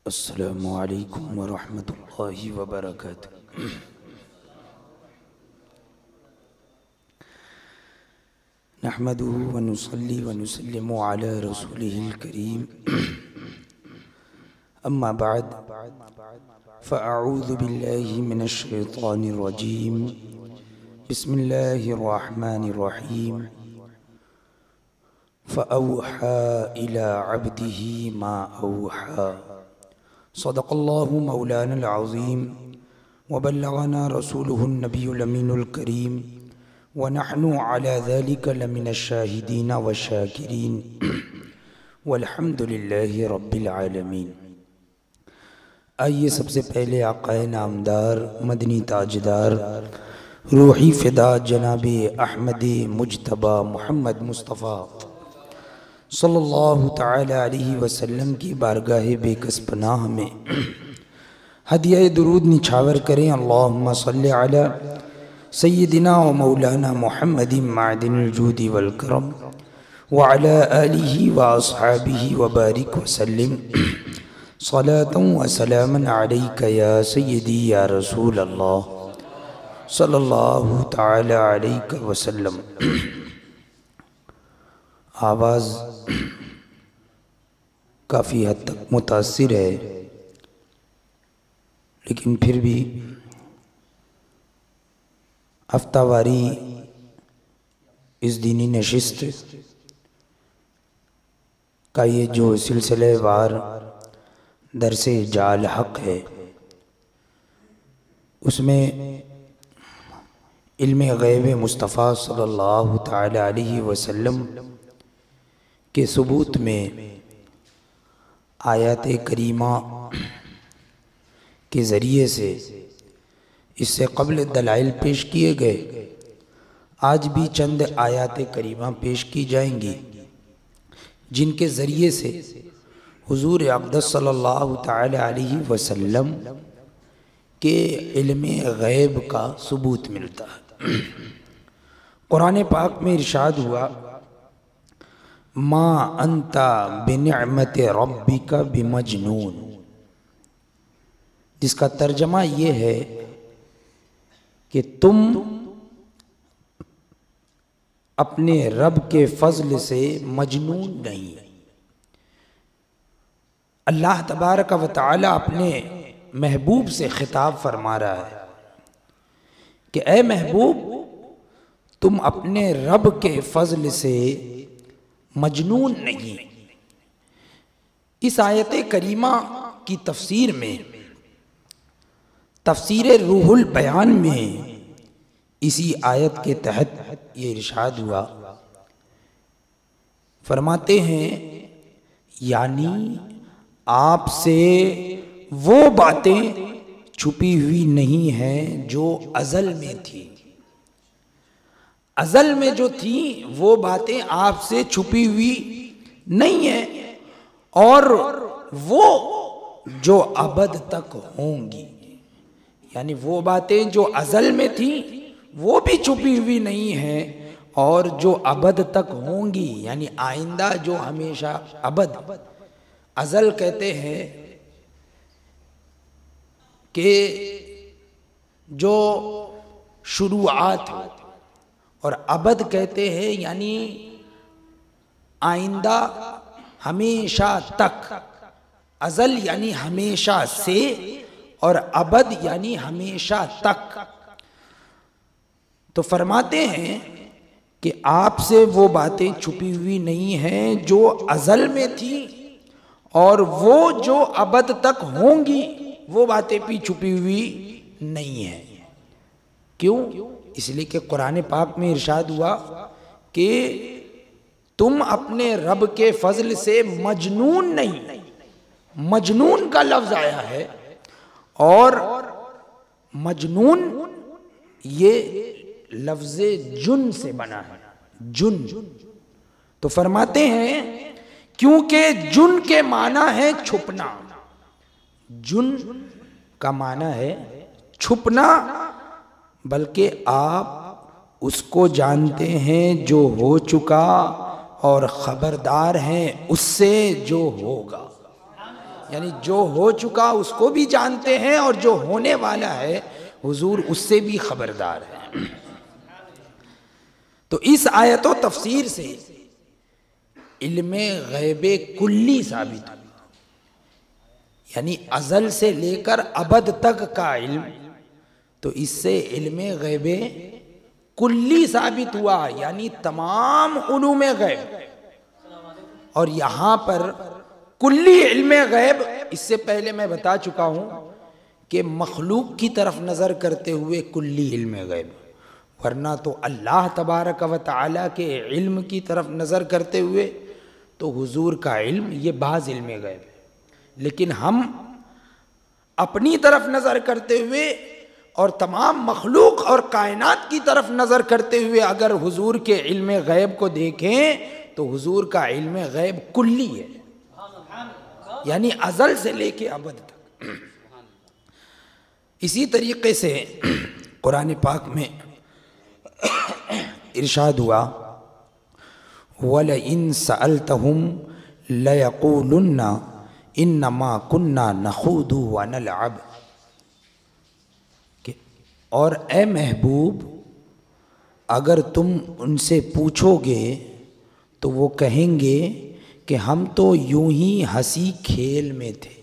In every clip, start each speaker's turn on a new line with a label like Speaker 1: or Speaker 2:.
Speaker 1: السلام علیکم ورحمۃ اللہ وبرکاتہ۔ نحمده ونصلي ونسلم على رسوله الكريم اما بعد فاعوذ باللہ من الشیطان الرجیم بسم اللہ الرحمن الرحیم فأوحى إلى عبده ما أوحى صدق الله مولانا العظيم وبلغنا رسوله النبي الأمين الكريم ونحن على ذلك لمن الشاهدين والشاكرين والحمد لله رب العالمين۔ آئیے سب سے پہلے آقا نامدار مدنی تاجدار روحی فدا جناب احمد مجتبی محمد مصطفیٰ صلی اللہ تعالی علیہ وسلم کی بارگاہ بے کس پناہ میں ہدیہ درود نچھاور کریں۔ اللہم صلی علی سیدنا و مولانا محمد معدن الجود والکرم وعلی آلہ و اصحابہ وبارک وسلم صلاة و سلاما علیک یا سیدی یا رسول اللہ صلی اللہ تعالی علیہ وسلم۔ آواز کافی حد تک متاثر ہے، لیکن پھر بھی ہفتہ واری اس دینی نشست کا یہ جو سلسلہ وار درس جال حق ہے، اس میں علم غیب مصطفیٰ صلی اللہ تعالی علیہ وسلم کے ثبوت میں آیات کریمہ کے ذریعے سے اس سے قبل دلائل پیش کیے گئے، آج بھی چند آیات کریمہ پیش کی جائیں گی جن کے ذریعے سے حضور اقدس صلی اللہ تعالی علیہ وسلم کے علم غیب کا ثبوت ملتا ہے۔ قرآن پاک میں ارشاد ہوا ما انت بنعمت ربک بمجنون، جس کا ترجمہ یہ ہے کہ تم اپنے رب کے فضل سے مجنون نہیں۔ اللہ تبارک و تعالی اپنے محبوب سے خطاب فرما رہا ہے کہ اے محبوب، تم اپنے رب کے فضل سے مجنون نہیں۔ اس آیت کریمہ کی تفسیر میں، تفسیر روح البیان میں اسی آیت کے تحت یہ ارشاد ہوا، فرماتے ہیں یعنی آپ سے وہ باتیں چھپی ہوئی نہیں ہیں جو ازل میں تھی۔ ازل میں جو تھی وہ باتیں آپ سے چھپی ہوئی نہیں ہیں، اور وہ جو ابد تک ہوں گی، یعنی وہ باتیں جو ازل میں تھیں وہ بھی چھپی ہوئی نہیں ہیں، اور جو ابد تک ہوں گی یعنی آئندہ جو ہمیشہ ابد، ازل کہتے ہیں کہ جو شروعات ہو، اور ابد کہتے ہیں یعنی آئندہ ہمیشہ تک۔ ازل یعنی ہمیشہ سے، اور ابد یعنی ہمیشہ تک۔ تو فرماتے ہیں کہ آپ سے وہ باتیں چھپی ہوئی نہیں ہیں جو ازل میں تھی، اور وہ جو ابد تک ہوں گی وہ باتیں بھی چھپی ہوئی نہیں ہیں۔ کیوں؟ اس لیے کہ قرآن پاک میں ارشاد ہوا کہ تم اپنے رب کے فضل سے مجنون نہیں۔ مجنون کا لفظ آیا ہے، اور مجنون یہ لفظ جن سے بنا ہے، جن۔ تو فرماتے ہیں کیونکہ جن کے معنی ہے چھپنا، جن کا معنی ہے چھپنا، بلکہ آپ اس کو جانتے ہیں جو ہو چکا، اور خبردار ہیں اس سے جو ہوگا۔ یعنی جو ہو چکا اس کو بھی جانتے ہیں اور جو ہونے والا ہے حضور اس سے بھی خبردار ہے۔ تو اس آیت و تفسیر سے علم غیب کلی ثابت ہوا، یعنی ازل سے لے کر ابد تک کا علم، تو اس سے علم غیب کلی ثابت ہوا، یعنی تمام علوم غیب۔ اور یہاں پر کلی علم غیب، اس سے پہلے میں بتا چکا ہوں کہ مخلوق کی طرف نظر کرتے ہوئے کلی علم غیب، ورنہ تو اللہ تبارک و تعالیٰ کے علم کی طرف نظر کرتے ہوئے تو حضور کا علم یہ بعض علم غیب ہے، لیکن ہم اپنی طرف نظر کرتے ہوئے اور تمام مخلوق اور کائنات کی طرف نظر کرتے ہوئے اگر حضور کے علم غیب کو دیکھیں تو حضور کا علم غیب کلی ہے، یعنی ازل سے لے کے ابد تک۔ اسی طریقے سے قرآن پاک میں ارشاد ہوا وَلَئِن سَأَلْتَهُمْ لَيَقُولُنَّ إِنَّمَا كُنَّا نَخُوضُ وَنَلْعَبُ، کہ اور اے محبوب اگر تم ان سے پوچھو گے تو وہ کہیں گے کہ ہم تو یوں ہی ہنسی کھیل میں تھے۔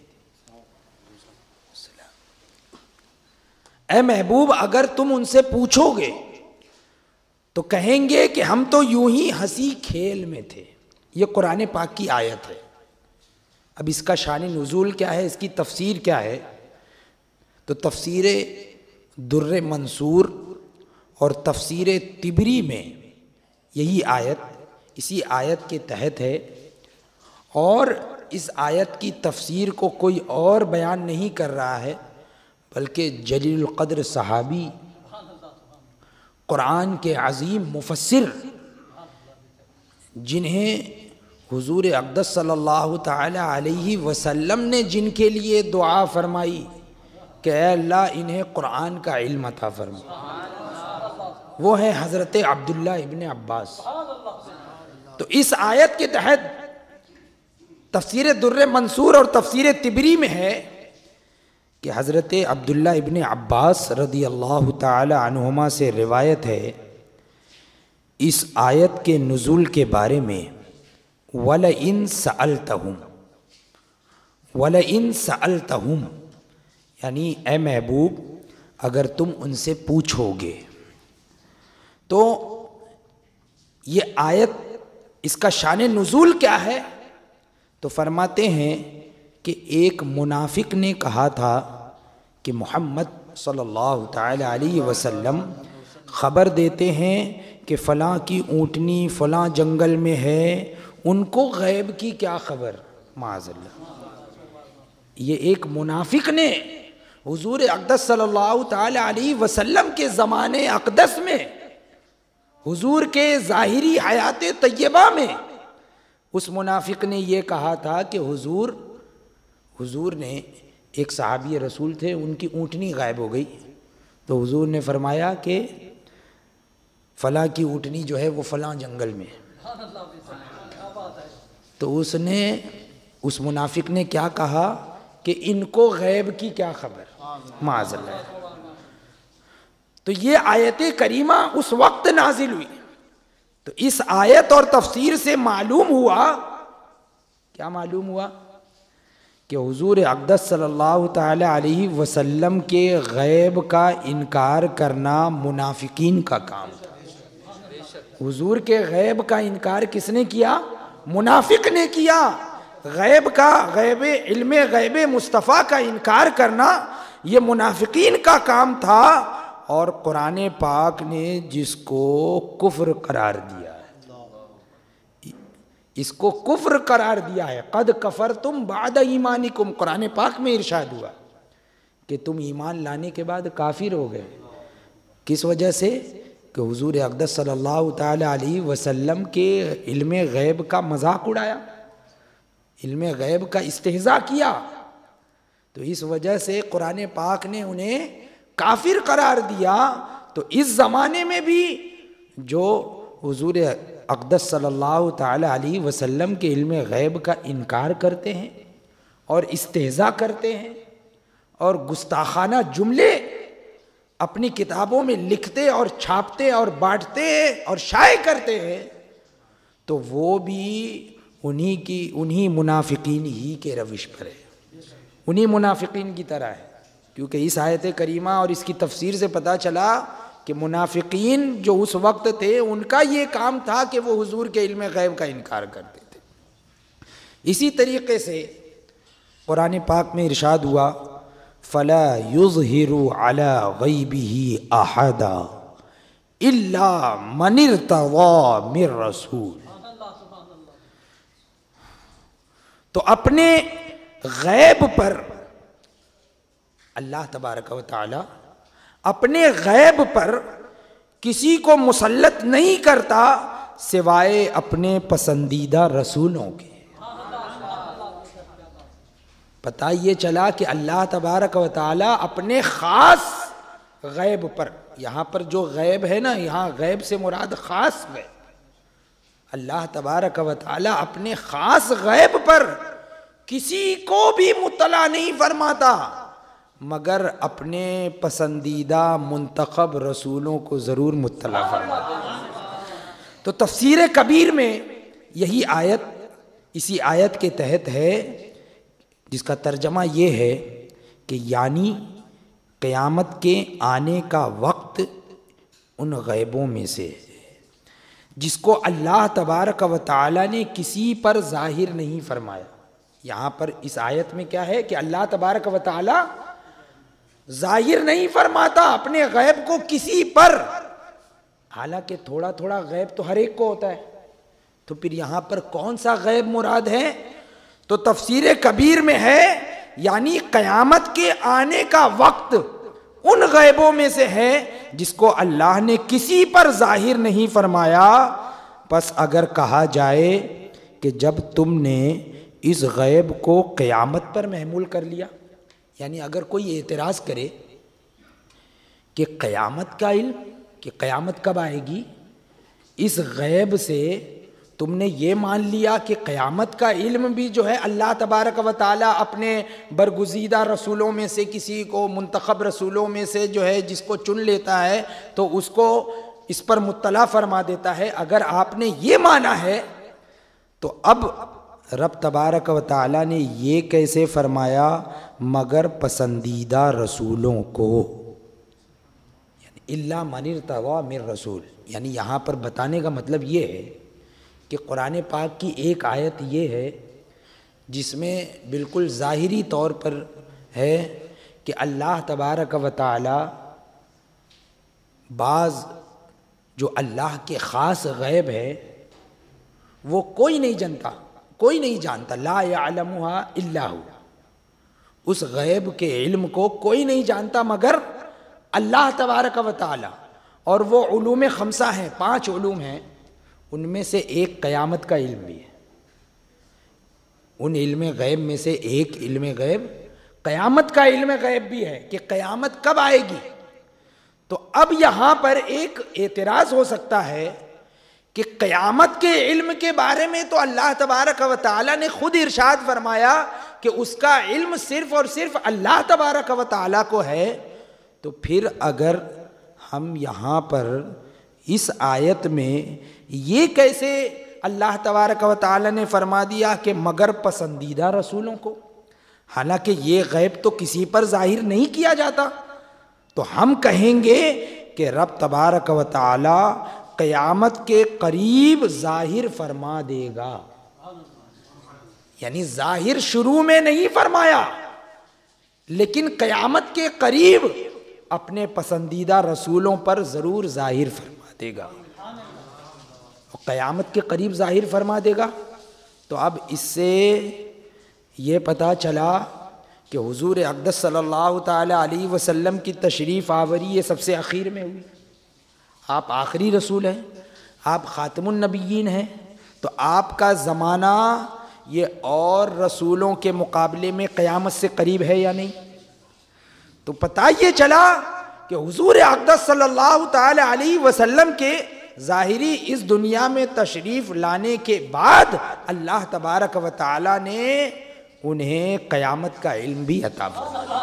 Speaker 1: اے محبوب اگر تم ان سے پوچھو گے تو کہیں گے کہ ہم تو یوں ہی ہنسی کھیل میں تھے۔ یہ قرآن پاک کی آیت ہے۔ اب اس کا شان نزول کیا ہے، اس کی تفسیر کیا ہے؟ تو تفسیر در منصور اور تفسیر طبری میں یہی آیت اسی آیت کے تحت ہے، اور اس آیت کی تفسیر کو کوئی اور بیان نہیں کر رہا ہے بلکہ جلیل القدر صحابی، قرآن کے عظیم مفسر، جنہیں حضور اقدس صلی اللہ تعالی علیہ وسلم نے جن کے لیے دعا فرمائی کہ اے اللہ انہیں قرآن کا علم عطا فرما، وہ ہیں حضرت عبداللہ ابن عباس۔ تو اس آیت کے تحت تفسیر در منصور اور تفسیر طبری میں ہے کہ حضرت عبداللہ ابن عباس رضی اللہ تعالی عنہما سے روایت ہے اس آیت کے نزول کے بارے میں، وَلَئِن سَأَلْتَهُمْ، وَلَئِن سَأَلْتَهُمْ یعنی اے محبوب اگر تم ان سے پوچھو گے۔ تو یہ آیت اس کا شان نزول کیا ہے؟ تو فرماتے ہیں کہ ایک منافق نے کہا تھا کہ محمد صلی اللہ تعالی علیہ وسلم خبر دیتے ہیں کہ فلاں کی اونٹنی فلاں جنگل میں ہے، ان کو غیب کی کیا خبر؟ معاذ اللہ۔ یہ ایک منافق نے حضور اقدس صلی اللہ تعالی علیہ وسلم کے زمانے اقدس میں، حضور کے ظاہری حیات طیبہ میں، اس منافق نے یہ کہا تھا کہ حضور نے ایک صحابی رسول تھے، ان کی اونٹنی غائب ہو گئی، تو حضور نے فرمایا کہ فلاں کی اونٹنی جو ہے وہ فلاں جنگل میں۔ تو اس منافق نے کیا کہا کہ ان کو غیب کی کیا خبر؟ معاذ اللہ۔ تو یہ آیت کریمہ اس وقت نازل ہوئی۔ تو اس آیت اور تفسیر سے معلوم ہوا، کیا معلوم ہوا؟ کہ حضور اقدس صلی اللہ تعالی علیہ وسلم کے غیب کا انکار کرنا منافقین کا کام تھا۔ حضور کے غیب کا انکار کس نے کیا؟ منافق نے کیا۔ غیب علم غیب مصطفیٰ کا انکار کرنا یہ منافقین کا کام تھا، اور قرآن پاک نے جس کو کفر قرار دیا ہے، اس کو کفر قرار دیا ہے۔ قد کفرتم بعد ایمانکم، قرآن پاک میں ارشاد ہوا کہ تم ایمان لانے کے بعد کافر ہو گئے۔ کس وجہ سے؟ کہ حضور اقدس صلی اللہ تعالی علیہ وسلم کے علم غیب کا مذاق اڑایا، علم غیب کا استہزاء کیا، تو اس وجہ سے قرآن پاک نے انہیں کافر قرار دیا۔ تو اس زمانے میں بھی جو حضور اقدس صلی اللہ تعالی علیہ وسلم کے علم غیب کا انکار کرتے ہیں اور استہزاء کرتے ہیں اور گستاخانہ جملے اپنی کتابوں میں لکھتے اور چھاپتے اور بانٹتے اور شائع کرتے ہیں، تو وہ بھی انہی منافقین ہی کے روش پر ہے، انہی منافقین کی طرح ہے۔ کیونکہ اس آیت کریمہ اور اس کی تفسیر سے پتہ چلا کہ منافقین جو اس وقت تھے ان کا یہ کام تھا کہ وہ حضور کے علم غیب کا انکار کرتے تھے۔ اسی طریقے سے قرآن پاک میں ارشاد ہوا فَلَا يُظْهِرُ عَلَى غَيْبِهِ أَحَدًا إِلَّا مَنِ ارْتَضَىٰ مِن رَّسُولٍ۔ تو اپنے غیب پر اللہ تبارک و تعالی اپنے غیب پر کسی کو مسلط نہیں کرتا سوائے اپنے پسندیدہ رسولوں کے۔ پتہ یہ چلا کہ اللہ تبارک و تعالی اپنے خاص غیب پر، یہاں پر جو غیب ہے نا، یہاں غیب سے مراد خاص غیب، اللہ تبارک و تعالی اپنے خاص غیب پر کسی کو بھی مطلع نہیں فرماتا مگر اپنے پسندیدہ منتخب رسولوں کو ضرور مطلع فرماتا۔ تو تفسیر کبیر میں یہی آیت اسی آیت کے تحت ہے، جس کا ترجمہ یہ ہے کہ یعنی قیامت کے آنے کا وقت ان غیبوں میں سے ہے جس کو اللہ تبارک و تعالی نے کسی پر ظاہر نہیں فرمایا۔ یہاں پر اس آیت میں کیا ہے کہ اللہ تبارک و تعالی ظاہر نہیں فرماتا اپنے غیب کو کسی پر، حالانکہ تھوڑا تھوڑا غیب تو ہر ایک کو ہوتا ہے، تو پھر یہاں پر کون سا غیب مراد ہے؟ تو تفسیر کبیر میں ہے یعنی قیامت کے آنے کا وقت ان غیبوں میں سے ہے جس کو اللہ نے کسی پر ظاہر نہیں فرمایا۔ پس اگر کہا جائے کہ جب تم نے اس غیب کو قیامت پر محمول کر لیا، یعنی اگر کوئی اعتراض کرے کہ قیامت کا علم، کہ قیامت کب آئے گی، اس غیب سے تم نے یہ مان لیا کہ قیامت کا علم بھی جو ہے اللہ تبارک و تعالی اپنے برگزیدہ رسولوں میں سے کسی کو، منتخب رسولوں میں سے جو ہے جس کو چن لیتا ہے تو اس کو اس پر مطلع فرما دیتا ہے۔ اگر آپ نے یہ مانا ہے تو اب رب تبارک و تعالی نے یہ کیسے فرمایا مگر پسندیدہ رسولوں کو، یعنی الا من ارتضیٰ من رسول، یعنی یہاں پر بتانے کا مطلب یہ ہے کہ قرآن پاک کی ایک آیت یہ ہے جس میں بالکل ظاہری طور پر ہے کہ اللہ تبارک و تعالی بعض جو اللہ کے خاص غیب ہے وہ کوئی نہیں جانتا، کوئی نہیں جانتا، لا یعلمها الا ہو، اس غیب کے علم کو کوئی نہیں جانتا مگر اللہ تبارک و تعالی۔ اور وہ علوم خمسہ ہیں، 5 علوم ہیں، ان میں سے ایک قیامت کا علم بھی ہے، ان علم غیب میں سے ایک علم غیب قیامت کا علم غیب بھی ہے کہ قیامت کب آئے گی۔ تو اب یہاں پر ایک اعتراض ہو سکتا ہے کہ قیامت کے علم کے بارے میں تو اللہ تبارک و تعالی نے خود ارشاد فرمایا کہ اس کا علم صرف اور صرف اللہ تبارک و تعالی کو ہے، تو پھر اگر ہم یہاں پر اس آیت میں یہ کیسے اللہ تبارک و تعالی نے فرما دیا کہ مگر پسندیدہ رسولوں کو، حالانکہ یہ غیب تو کسی پر ظاہر نہیں کیا جاتا، تو ہم کہیں گے کہ رب تبارک و تعالی قیامت کے قریب ظاہر فرما دے گا، یعنی ظاہر شروع میں نہیں فرمایا لیکن قیامت کے قریب اپنے پسندیدہ رسولوں پر ضرور ظاہر فرما دے گا، قیامت کے قریب ظاہر فرما دے گا۔ تو اب اس سے یہ پتہ چلا کہ حضور اقدس صلی اللہ تعالی علیہ وسلم کی تشریف آوری یہ سب سے اخیر میں ہوئی، آپ آخری رسول ہیں، آپ خاتم النبیین ہیں، تو آپ کا زمانہ یہ اور رسولوں کے مقابلے میں قیامت سے قریب ہے یا نہیں؟ تو پتہ یہ چلا کہ حضور اقدس صلی اللہ تعالی علیہ وسلم کے ظاہری اس دنیا میں تشریف لانے کے بعد اللہ تبارک و تعالی نے انہیں قیامت کا علم بھی عطا فرما دے۔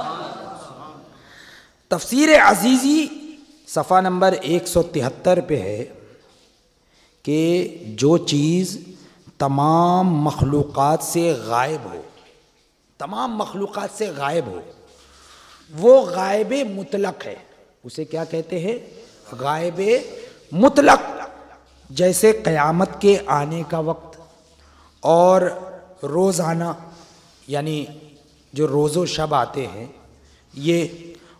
Speaker 1: تفسیر عزیزی صفحہ نمبر 173 پہ ہے کہ جو چیز تمام مخلوقات سے غائب ہو، تمام مخلوقات سے غائب ہو، وہ غائب مطلق ہے۔ اسے کیا کہتے ہیں؟ غائب مطلق۔ جیسے قیامت کے آنے کا وقت اور روزانہ یعنی جو روز و شب آتے ہیں یہ،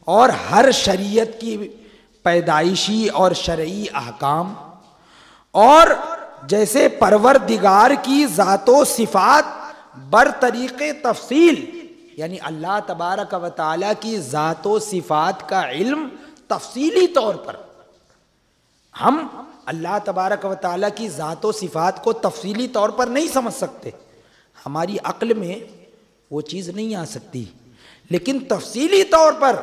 Speaker 1: اور ہر شریعت کی پیدائشی اور شرعی احکام، اور جیسے پروردگار کی ذات و صفات برطریق تفصیل، یعنی اللہ تبارک و تعالیٰ کی ذات و صفات کا علم تفصیلی طور پر، ہم اللہ تبارک و تعالیٰ کی ذات و صفات کو تفصیلی طور پر نہیں سمجھ سکتے، ہماری عقل میں وہ چیز نہیں آ سکتی، لیکن تفصیلی طور پر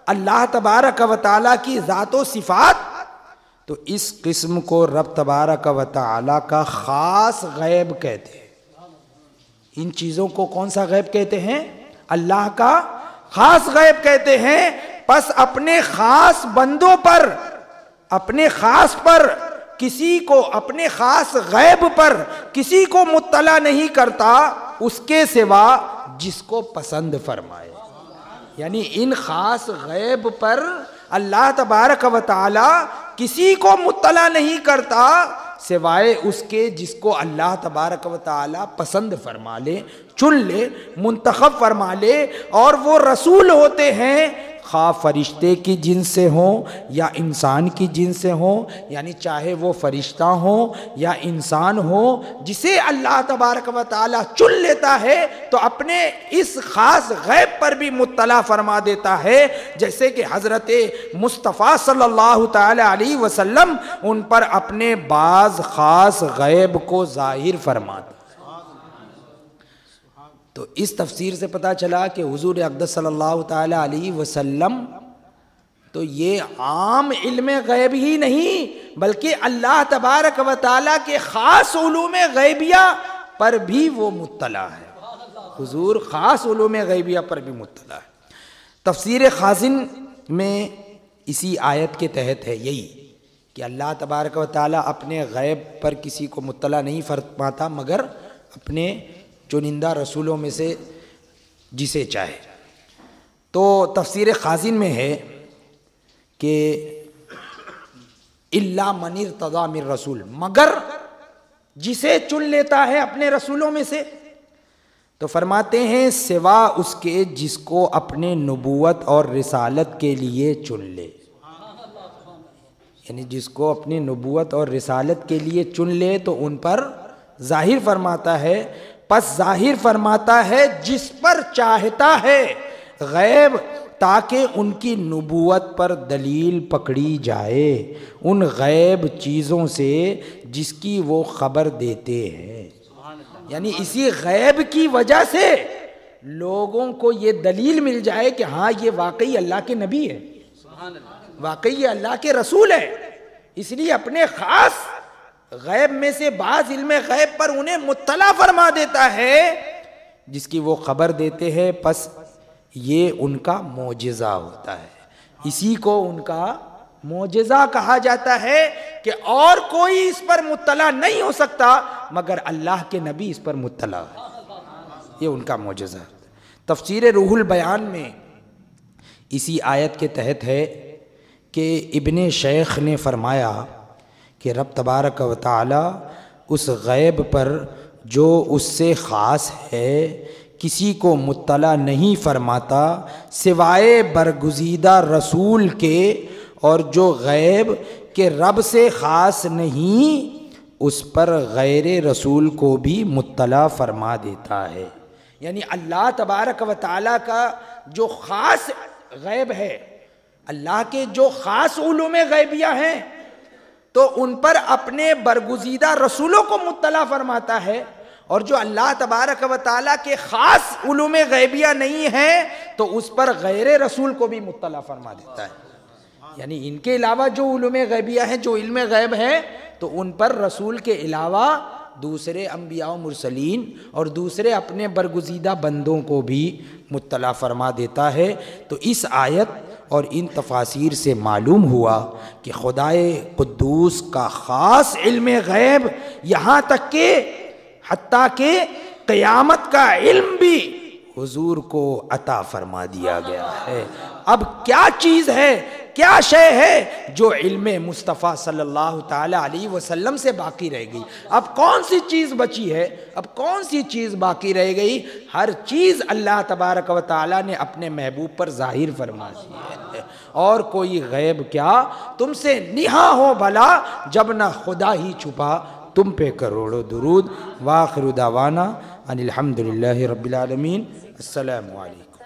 Speaker 1: اللہ تبارک و تعالیٰ کی ذات و صفات، تو اس قسم کو رب تبارک و تعالیٰ کا خاص غیب کہتے ہیں۔ ان چیزوں کو کون سا غیب کہتے ہیں؟ اللہ کا خاص غیب کہتے ہیں۔ پس اپنے خاص بندوں پر، اپنے خاص پر کسی کو، اپنے خاص غیب پر کسی کو مطلع نہیں کرتا اس کے سوا جس کو پسند فرمائے۔ یعنی ان خاص غیب پر اللہ تبارک و تعالی کسی کو مطلع نہیں کرتا سوائے اس کے جس کو اللہ تبارک و تعالی پسند فرما لے، چن لے، منتخب فرما لے، اور وہ رسول ہوتے ہیں خواہ فرشتے کی جنس سے ہوں یا انسان کی جنس سے ہوں، یعنی چاہے وہ فرشتہ ہوں یا انسان ہوں، جسے اللہ تبارک و تعالیٰ چن لیتا ہے تو اپنے اس خاص غیب پر بھی مطلع فرما دیتا ہے، جیسے کہ حضرت مصطفیٰ صلی اللہ تعالی علیہ وسلم ان پر اپنے بعض خاص غیب کو ظاہر فرماتا۔ تو اس تفسیر سے پتہ چلا کہ حضور اقدس صلی اللہ تعالی علیہ وسلم تو یہ عام علم غیب ہی نہیں بلکہ اللہ تبارک و تعالیٰ کے خاص علوم غیبیہ پر بھی وہ مطلع ہے۔ حضور خاص علوم غیبیہ پر بھی مطلع ہے۔ تفسیر خازن میں اسی آیت کے تحت ہے یہی کہ اللہ تبارک و تعالیٰ اپنے غیب پر کسی کو مطلع نہیں فرماتا مگر اپنے چنندہ رسولوں میں سے جسے چاہے۔ تو تفسیر خازن میں ہے کہ الا من ارتضی من رسول، مگر جسے چن لیتا ہے اپنے رسولوں میں سے، تو فرماتے ہیں سوا اس کے جس کو اپنے نبوت اور رسالت کے لیے چن لے، یعنی جس کو اپنی نبوت اور رسالت کے لیے چن لے تو ان پر ظاہر فرماتا ہے۔ پس ظاہر فرماتا ہے جس پر چاہتا ہے غیب تاکہ ان کی نبوت پر دلیل پکڑی جائے ان غیب چیزوں سے جس کی وہ خبر دیتے ہیں، یعنی اسی غیب کی وجہ سے لوگوں کو یہ دلیل مل جائے کہ ہاں یہ واقعی اللہ کے نبی ہے، واقعی یہ اللہ کے رسول ہے، اس لیے اپنے خاص غیب میں سے بعض علم غیب پر انہیں مطلع فرما دیتا ہے جس کی وہ خبر دیتے ہیں۔ پس یہ ان کا معجزہ ہوتا ہے، اسی کو ان کا معجزہ کہا جاتا ہے کہ اور کوئی اس پر مطلع نہیں ہو سکتا مگر اللہ کے نبی اس پر مطلع ہے، یہ ان کا معجزہ ہے۔ تفسیر روح البیان میں اسی آیت کے تحت ہے کہ ابن شیخ نے فرمایا کہ رب تبارک و تعالی اس غیب پر جو اس سے خاص ہے کسی کو مطلع نہیں فرماتا سوائے برگزیدہ رسول کے، اور جو غیب کے رب سے خاص نہیں اس پر غیر رسول کو بھی مطلع فرما دیتا ہے۔ یعنی اللہ تبارک و تعالیٰ کا جو خاص غیب ہے، اللہ کے جو خاص علوم غیبیہ ہیں تو ان پر اپنے برگزیدہ رسولوں کو مطلع فرماتا ہے، اور جو اللہ تبارک و تعالیٰ کے خاص علوم غیبیہ نہیں ہیں تو اس پر غیر رسول کو بھی مطلع فرما دیتا ہے۔ یعنی ان کے علاوہ جو علوم غیبیہ ہیں، جو علم غیب ہے، تو ان پر رسول کے علاوہ دوسرے انبیاء و مرسلین اور دوسرے اپنے برگزیدہ بندوں کو بھی مطلع فرما دیتا ہے۔ تو اس آیت اور ان تفاسیر سے معلوم ہوا کہ خدائے قدوس کا خاص علم غیب، یہاں تک کہ حتیٰ کہ قیامت کا علم بھی حضور کو عطا فرما دیا گیا ہے۔ اب کیا چیز ہے، کیا شے ہے جو علم مصطفیٰ صلی اللہ تعالی علیہ وسلم سے باقی رہ گئی؟ اب کون سی چیز بچی ہے؟ اب کون سی چیز باقی رہ گئی؟ ہر چیز اللہ تبارک و تعالی نے اپنے محبوب پر ظاہر فرما دی ہے، اور کوئی غیب کیا تم سے نہا ہو بھلا جب نہ خدا ہی چھپا تم پہ کروڑوں درود۔ وآخر دعوانا ان الحمدللہ رب العالمین۔ السلام علیکم۔